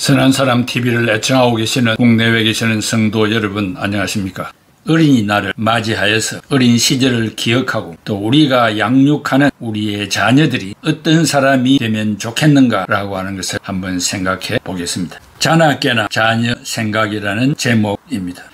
선한 사람 TV를 애청하고 계시는 국내외 계시는 성도 여러분 안녕하십니까? 어린이날을 맞이하여서 어린 시절을 기억하고 또 우리가 양육하는 우리의 자녀들이 어떤 사람이 되면 좋겠는가라고 하는 것을 한번 생각해 보겠습니다. 자나깨나 자녀 생각이라는 제목입니다.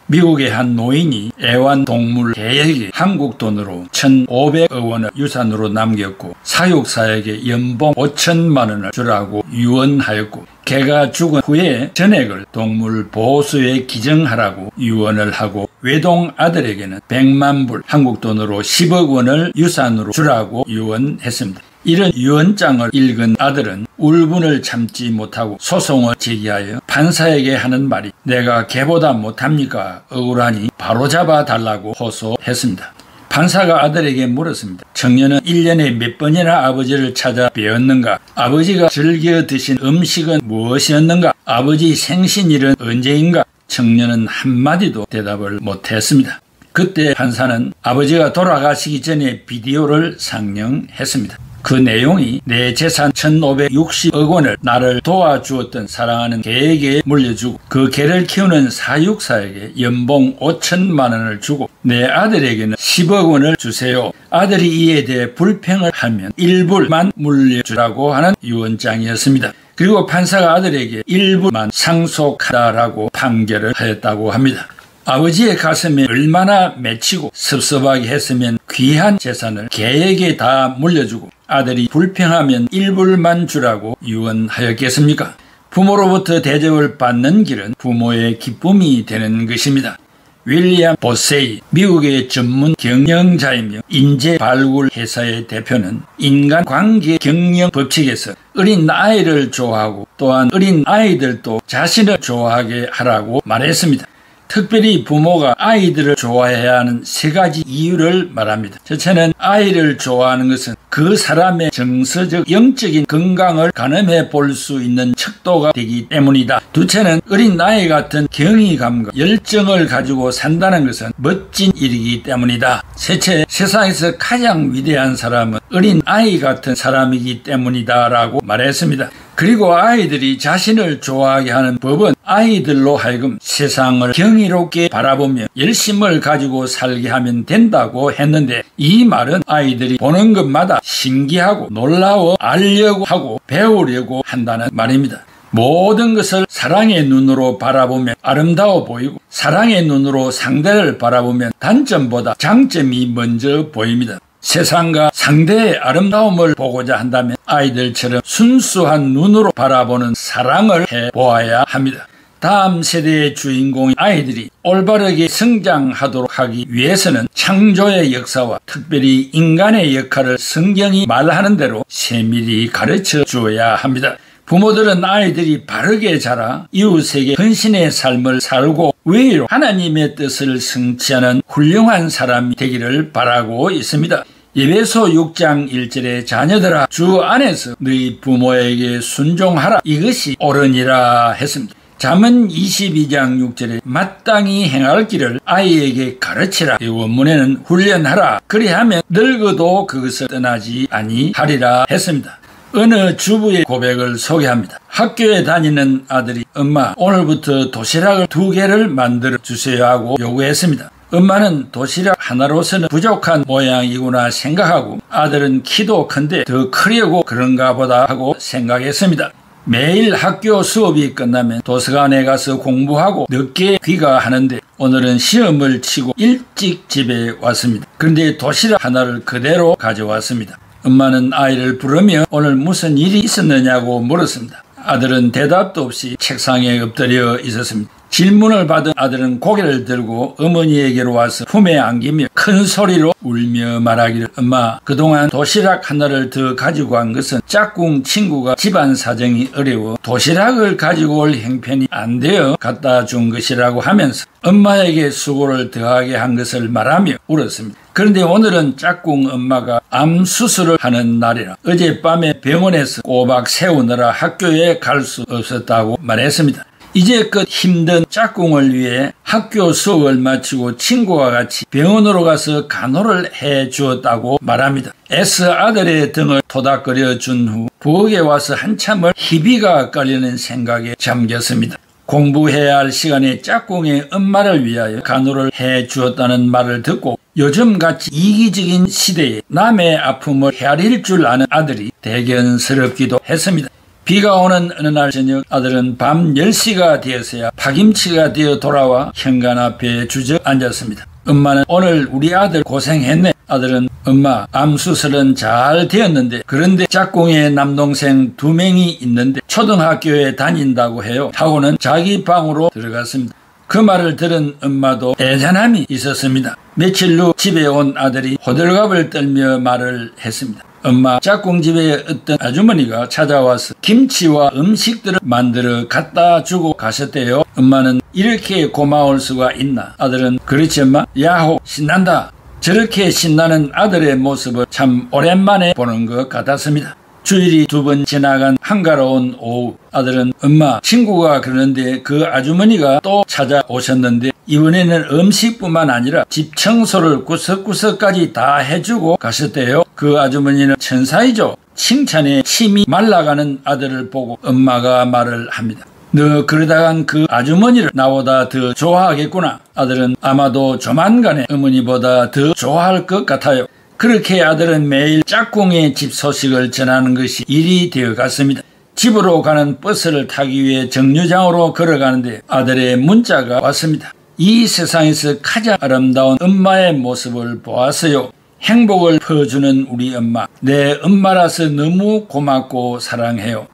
미국의 한 노인이 애완동물 개에게 한국 돈으로 1,500억 원을 유산으로 남겼고 사육사에게 연봉 5천만 원을 주라고 유언하였고 개가 죽은 후에 전액을 동물 보호소에 기증하라고 유언을 하고 외동 아들에게는 100만 불 한국 돈으로 10억 원을 유산으로 주라고 유언했습니다. 이런 유언장을 읽은 아들은 울분을 참지 못하고 소송을 제기하여 판사에게 하는 말이 내가 개보다 못합니까? 억울하니 바로잡아 달라고 호소했습니다. 판사가 아들에게 물었습니다. 청년은 1년에 몇 번이나 아버지를 찾아 뵈었는가? 아버지가 즐겨 드신 음식은 무엇이었는가? 아버지 생신일은 언제인가? 청년은 한마디도 대답을 못했습니다. 그때 판사는 아버지가 돌아가시기 전에 비디오를 상영했습니다. 그 내용이 내 재산 1,560억 원을 나를 도와주었던 사랑하는 개에게 물려주고 그 개를 키우는 사육사에게 연봉 5천만 원을 주고 내 아들에게는 10억 원을 주세요. 아들이 이에 대해 불평을 하면 일부만 물려주라고 하는 유언장이었습니다. 그리고 판사가 아들에게 일부만 상속하라고 판결을 하였다고 합니다. 아버지의 가슴에 얼마나 맺히고 섭섭하게 했으면 귀한 재산을 개에게 다 물려주고 아들이 불평하면 일부만 주라고 유언하였겠습니까? 부모로부터 대접을 받는 길은 부모의 기쁨이 되는 것입니다. 윌리엄 보세이, 미국의 전문 경영자이며 인재 발굴 회사의 대표는 인간관계 경영 법칙에서 어린 아이를 좋아하고 또한 어린 아이들도 자신을 좋아하게 하라고 말했습니다. 특별히 부모가 아이들을 좋아해야 하는 3가지 이유를 말합니다. 첫째는 아이를 좋아하는 것은 그 사람의 정서적 영적인 건강을 가늠해 볼 수 있는 척도가 되기 때문이다. 둘째는 어린 아이 같은 경이감과 열정을 가지고 산다는 것은 멋진 일이기 때문이다. 셋째, 세상에서 가장 위대한 사람은 어린 아이 같은 사람이기 때문이다 라고 말했습니다. 그리고 아이들이 자신을 좋아하게 하는 법은 아이들로 하여금 세상을 경이롭게 바라보며 열심을 가지고 살게 하면 된다고 했는데 이 말은 아이들이 보는 것마다 신기하고 놀라워 알려고 하고 배우려고 한다는 말입니다. 모든 것을 사랑의 눈으로 바라보면 아름다워 보이고 사랑의 눈으로 상대를 바라보면 단점보다 장점이 먼저 보입니다. 세상과 상대의 아름다움을 보고자 한다면 아이들처럼 순수한 눈으로 바라보는 사랑을 해보아야 합니다. 다음 세대의 주인공인 아이들이 올바르게 성장하도록 하기 위해서는 창조의 역사와 특별히 인간의 역할을 성경이 말하는 대로 세밀히 가르쳐 주어야 합니다. 부모들은 아이들이 바르게 자라 이웃에게 헌신의 삶을 살고 외로 하나님의 뜻을 성취하는 훌륭한 사람이 되기를 바라고 있습니다. 에베소 6장 1절에 자녀들아 주 안에서 너희 부모에게 순종하라 이것이 옳으니라 했습니다. 잠언 22장 6절에 마땅히 행할 길을 아이에게 가르치라. 이 원문에는 훈련하라. 그리하면 늙어도 그것을 떠나지 아니하리라 했습니다. 어느 주부의 고백을 소개합니다. 학교에 다니는 아들이 엄마 오늘부터 도시락을 2개를 만들어 주세요 하고 요구했습니다. 엄마는 도시락 하나로서는 부족한 모양이구나 생각하고 아들은 키도 큰데 더 크려고 그런가 보다 하고 생각했습니다. 매일 학교 수업이 끝나면 도서관에 가서 공부하고 늦게 귀가하는데 오늘은 시험을 치고 일찍 집에 왔습니다. 그런데 도시락 하나를 그대로 가져왔습니다. 엄마는 아이를 부르며 오늘 무슨 일이 있었느냐고 물었습니다. 아들은 대답도 없이 책상에 엎드려 있었습니다. 질문을 받은 아들은 고개를 들고 어머니에게로 와서 품에 안기며 큰 소리로 울며 말하기를 엄마 그동안 도시락 하나를 더 가지고 간 것은 짝꿍 친구가 집안 사정이 어려워 도시락을 가지고 올 형편이 안 되어 갖다 준 것이라고 하면서 엄마에게 수고를 더하게 한 것을 말하며 울었습니다. 그런데 오늘은 짝꿍 엄마가 암 수술을 하는 날이라 어젯밤에 병원에서 꼬박 세우느라 학교에 갈 수 없었다고 말했습니다. 이제껏 힘든 짝꿍을 위해 학교 수업을 마치고 친구와 같이 병원으로 가서 간호를 해 주었다고 말합니다. 애써 아들의 등을 토닥거려 준 후 부엌에 와서 한참을 희비가 깔리는 생각에 잠겼습니다. 공부해야 할 시간에 짝꿍의 엄마를 위하여 간호를 해 주었다는 말을 듣고 요즘같이 이기적인 시대에 남의 아픔을 헤아릴 줄 아는 아들이 대견스럽기도 했습니다. 비가 오는 어느 날 저녁 아들은 밤 10시가 되어서야 파김치가 되어 돌아와 현관 앞에 주저앉았습니다. 엄마는 오늘 우리 아들 고생했네. 아들은 엄마 암수술은 잘 되었는데 그런데 짝꿍의 남동생 2명이 있는데 초등학교에 다닌다고 해요 하고는 자기 방으로 들어갔습니다. 그 말을 들은 엄마도 애잔함이 있었습니다. 며칠 후 집에 온 아들이 호들갑을 떨며 말을 했습니다. 엄마, 짝꿍 집에 어떤 아주머니가 찾아와서 김치와 음식들을 만들어 갖다 주고 가셨대요. 엄마는 이렇게 고마울 수가 있나? 아들은 그렇지 엄마? 야호 신난다. 저렇게 신나는 아들의 모습을 참 오랜만에 보는 것 같았습니다. 주일이 2번 지나간 한가로운 오후 아들은 엄마 친구가 그러는데 그 아주머니가 또 찾아오셨는데 이번에는 음식뿐만 아니라 집 청소를 구석구석까지 다 해주고 가셨대요. 그 아주머니는 천사이죠. 칭찬에 침이 말라가는 아들을 보고 엄마가 말을 합니다. 너 그러다간 그 아주머니를 나보다 더 좋아하겠구나. 아들은 아마도 조만간에 어머니보다 더 좋아할 것 같아요. 그렇게 아들은 매일 짝꿍의 집 소식을 전하는 것이 일이 되어갔습니다. 집으로 가는 버스를 타기 위해 정류장으로 걸어가는데 아들의 문자가 왔습니다. 이 세상에서 가장 아름다운 엄마의 모습을 보았어요. 행복을 퍼주는 우리 엄마. 내 엄마라서 너무 고맙고 사랑해요.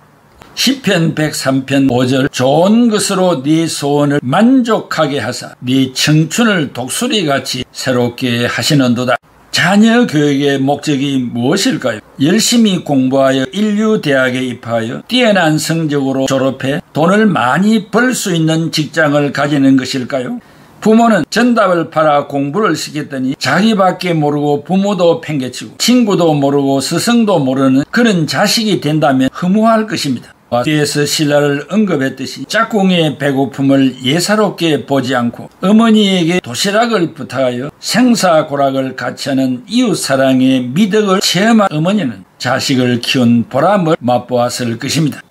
시편 103편 5절 좋은 것으로 네 소원을 만족하게 하사 네 청춘을 독수리같이 새롭게 하시는도다. 자녀 교육의 목적이 무엇일까요? 열심히 공부하여 인류대학에 입학하여 뛰어난 성적으로 졸업해 돈을 많이 벌 수 있는 직장을 가지는 것일까요? 부모는 전답을 팔아 공부를 시켰더니 자기밖에 모르고 부모도 팽개치고 친구도 모르고 스승도 모르는 그런 자식이 된다면 허무할 것입니다. 뒤에서 신라를 언급했듯이 짝꿍의 배고픔을 예사롭게 보지 않고 어머니에게 도시락을 부탁하여 생사고락을 같이 하는 이웃사랑의 미덕을 체험한 어머니는 자식을 키운 보람을 맛보았을 것입니다.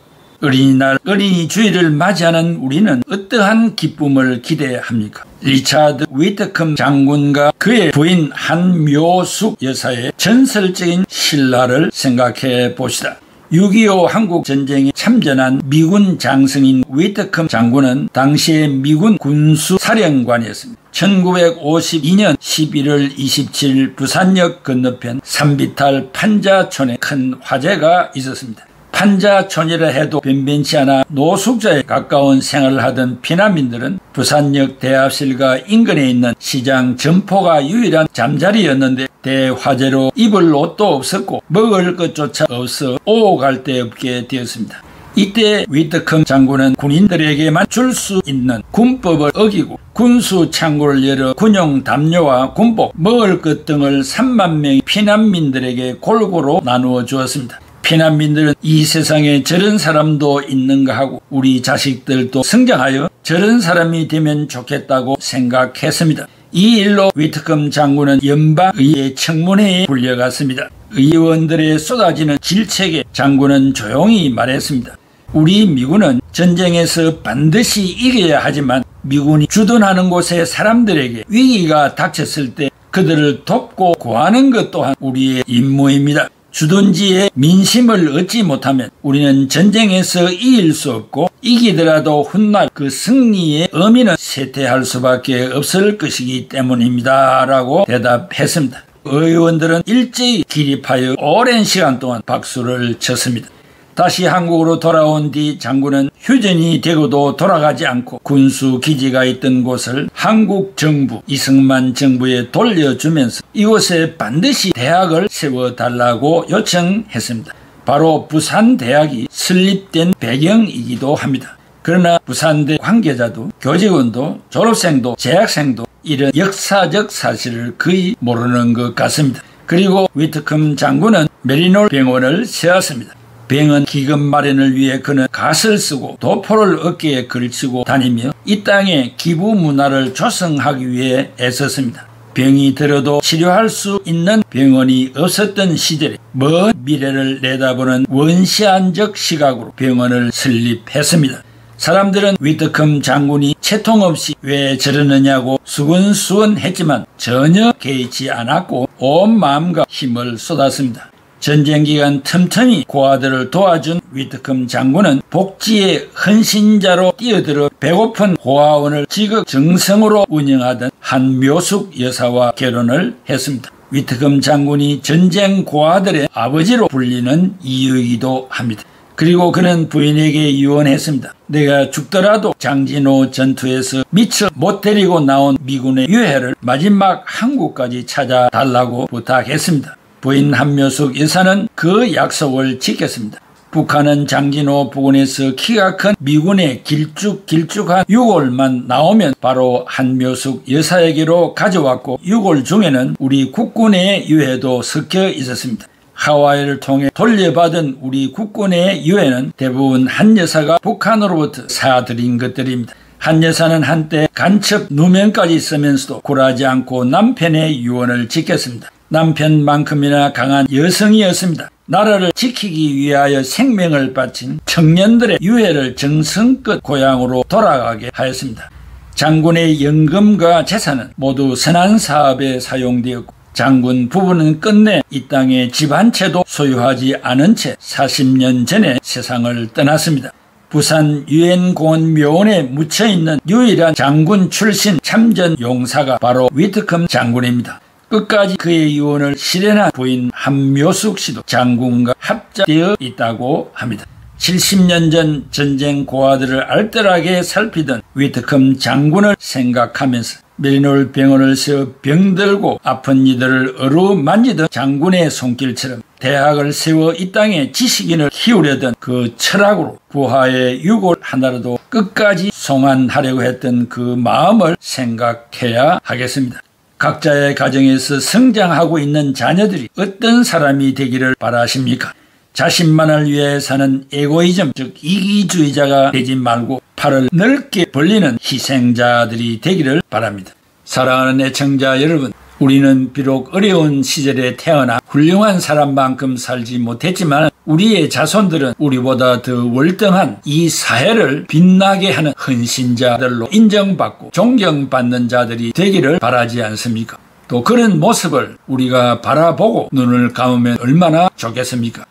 어린이날 어린이 주일을 맞이하는 우리는 어떠한 기쁨을 기대합니까? 리차드 위트컴 장군과 그의 부인 한묘숙 여사의 전설적인 신라를 생각해 봅시다. 6.25 한국전쟁에 참전한 미군 장성인 위트컴 장군은 당시의 미군 군수사령관이었습니다. 1952년 11월 27일 부산역 건너편 산비탈 판자촌에 큰 화재가 있었습니다. 판자촌이라 해도 변변치 않아 노숙자에 가까운 생활을 하던 피난민들은 부산역 대합실과 인근에 있는 시장 점포가 유일한 잠자리였는데 대화재로 입을 옷도 없었고 먹을 것조차 없어 오갈 데 없게 되었습니다. 이때 위트컴 장군은 군인들에게만 줄 수 있는 군법을 어기고 군수 창고를 열어 군용 담요와 군복, 먹을 것 등을 3만 명의 피난민들에게 골고루 나누어 주었습니다. 피난민들은 이 세상에 저런 사람도 있는가 하고 우리 자식들도 성장하여 저런 사람이 되면 좋겠다고 생각했습니다. 이 일로 위트컴 장군은 연방의회 청문회에 불려갔습니다. 의원들의 쏟아지는 질책에 장군은 조용히 말했습니다. 우리 미군은 전쟁에서 반드시 이겨야 하지만 미군이 주둔하는 곳의 사람들에게 위기가 닥쳤을 때 그들을 돕고 구하는 것 또한 우리의 임무입니다. 주둔지에 민심을 얻지 못하면 우리는 전쟁에서 이길 수 없고 이기더라도 훗날 그 승리의 의미는 쇠퇴할 수밖에 없을 것이기 때문입니다. 라고 대답했습니다. 의원들은 일제히 기립하여 오랜 시간 동안 박수를 쳤습니다. 다시 한국으로 돌아온 뒤 장군은 휴전이 되고도 돌아가지 않고 군수 기지가 있던 곳을 한국 정부, 이승만 정부에 돌려주면서 이곳에 반드시 대학을 세워달라고 요청했습니다. 바로 부산대학이 설립된 배경이기도 합니다. 그러나 부산대 관계자도 교직원도 졸업생도 재학생도 이런 역사적 사실을 거의 모르는 것 같습니다. 그리고 위트컴 장군은 메리놀 병원을 세웠습니다. 병은 기금 마련을 위해 그는 갓을 쓰고 도포를 어깨에 걸치고 다니며 이 땅의 기부 문화를 조성하기 위해 애썼습니다. 병이 들어도 치료할 수 있는 병원이 없었던 시절에 먼 미래를 내다보는 원시안적 시각으로 병원을 설립했습니다. 사람들은 위트컴 장군이 채통 없이 왜 저러느냐고 수근수근했지만 전혀 개의치 않았고 온 마음과 힘을 쏟았습니다. 전쟁기간 틈틈이 고아들을 도와준 위트컴 장군은 복지의 헌신자로 뛰어들어 배고픈 고아원을 지극정성으로 운영하던 한 묘숙 여사와 결혼을 했습니다. 위트컴 장군이 전쟁 고아들의 아버지로 불리는 이유이기도 합니다. 그리고 그는 부인에게 유언했습니다. 내가 죽더라도 장진호 전투에서 미처 못 데리고 나온 미군의 유해를 마지막 한국까지 찾아달라고 부탁했습니다. 부인 한묘숙 여사는 그 약속을 지켰습니다. 북한은 장진호 부근에서 키가 큰 미군의 길쭉한 유골만 나오면 바로 한묘숙 여사에게로 가져왔고 유골 중에는 우리 국군의 유해도 섞여 있었습니다. 하와이를 통해 돌려받은 우리 국군의 유해는 대부분 한 여사가 북한으로부터 사들인 것들입니다. 한 여사는 한때 간첩 누명까지 쓰면서도 굴하지 않고 남편의 유언을 지켰습니다. 남편만큼이나 강한 여성이었습니다. 나라를 지키기 위하여 생명을 바친 청년들의 유해를 정성껏 고향으로 돌아가게 하였습니다. 장군의 연금과 재산은 모두 선한 사업에 사용되었고 장군 부부는 끝내 이 땅에 집 한 채도 소유하지 않은 채 40년 전에 세상을 떠났습니다. 부산 유엔공원 묘원에 묻혀있는 유일한 장군 출신 참전 용사가 바로 위트컴 장군입니다. 끝까지 그의 유언을 실현한 부인 한묘숙 씨도 장군과 합작되어 있다고 합니다. 70년 전 전쟁 고아들을 알뜰하게 살피던 위트컴 장군을 생각하면서 메리놀 병원을 세워 병들고 아픈 이들을 어루만지던 장군의 손길처럼 대학을 세워 이 땅에 지식인을 키우려던 그 철학으로 부하의 유골 하나라도 끝까지 송환하려고 했던 그 마음을 생각해야 하겠습니다. 각자의 가정에서 성장하고 있는 자녀들이 어떤 사람이 되기를 바라십니까? 자신만을 위해 사는 에고이즘, 즉 이기주의자가 되지 말고 팔을 넓게 벌리는 희생자들이 되기를 바랍니다. 사랑하는 애청자 여러분, 우리는 비록 어려운 시절에 태어나 훌륭한 사람만큼 살지 못했지만 우리의 자손들은 우리보다 더 월등한 이 사회를 빛나게 하는 헌신자들로 인정받고 존경받는 자들이 되기를 바라지 않습니까? 또 그런 모습을 우리가 바라보고 눈을 감으면 얼마나 좋겠습니까?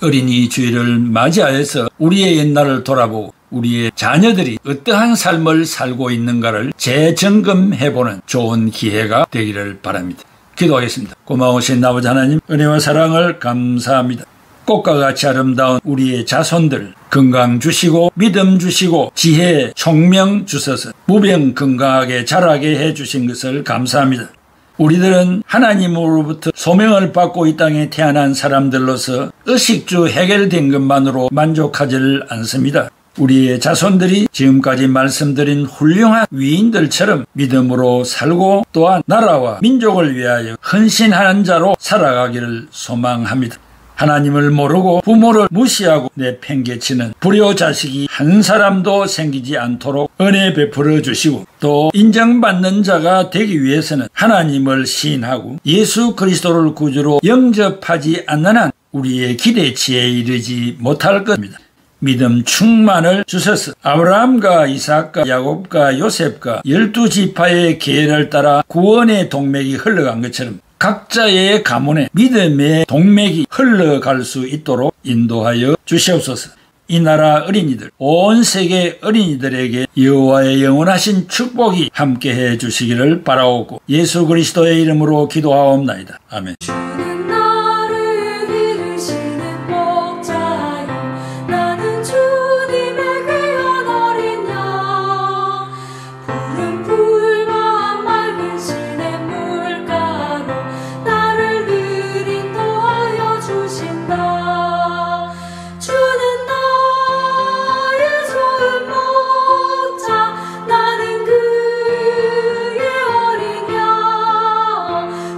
어린이 주일을 맞이하여서 우리의 옛날을 돌아보고 우리의 자녀들이 어떠한 삶을 살고 있는가를 재점검해보는 좋은 기회가 되기를 바랍니다. 기도하겠습니다. 고마우신 아버지 하나님, 은혜와 사랑을 감사합니다. 꽃과 같이 아름다운 우리의 자손들 건강 주시고 믿음 주시고 지혜 총명 주셔서 무병 건강하게 자라게 해주신 것을 감사합니다. 우리들은 하나님으로부터 소명을 받고 이 땅에 태어난 사람들로서 의식주 해결된 것만으로 만족하지를 않습니다. 우리의 자손들이 지금까지 말씀드린 훌륭한 위인들처럼 믿음으로 살고 또한 나라와 민족을 위하여 헌신하는 자로 살아가기를 소망합니다. 하나님을 모르고 부모를 무시하고 내팽개치는 불효 자식이 한 사람도 생기지 않도록 은혜 베풀어 주시고 또 인정받는 자가 되기 위해서는 하나님을 시인하고 예수 그리스도를 구주로 영접하지 않는 한 우리의 기대치에 이르지 못할 것입니다. 믿음 충만을 주셔서 아브라함과 이삭과 야곱과 요셉과 12지파의 계를 따라 구원의 동맥이 흘러간 것처럼 각자의 가문에 믿음의 동맥이 흘러갈 수 있도록 인도하여 주시옵소서. 이 나라 어린이들, 온 세계 어린이들에게 여호와의 영원하신 축복이 함께해 주시기를 바라옵고 예수 그리스도의 이름으로 기도하옵나이다. 아멘.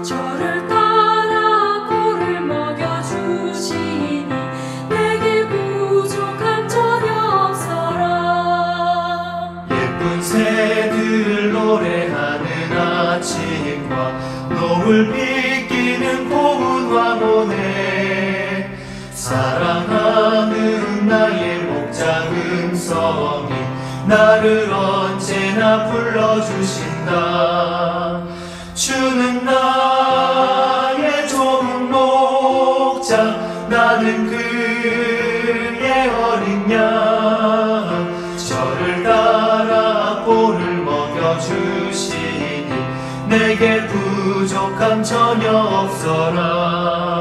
저를 따라 꼴을 먹여주시니 내게 사랑하는 나의 목자 음성이 나를 언제나 불러주신다. 주는 나의 좋은 목자, 나는 그의 어린 양. 저를 따라 꼴을 먹여주시니 내게 부족함 전혀 없어라.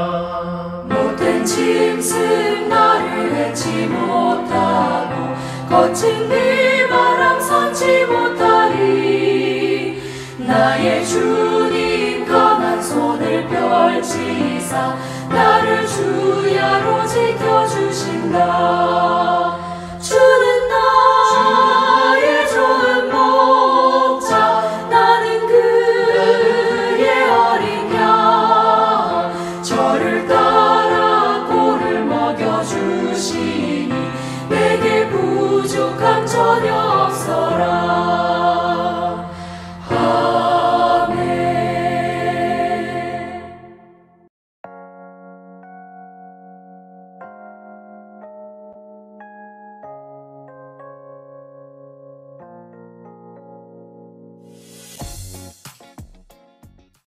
못된 짐승 나를 해치 못하고 거친 비바람 선치 못하리. 나의 주님 강한 손을 펼치사 나를 주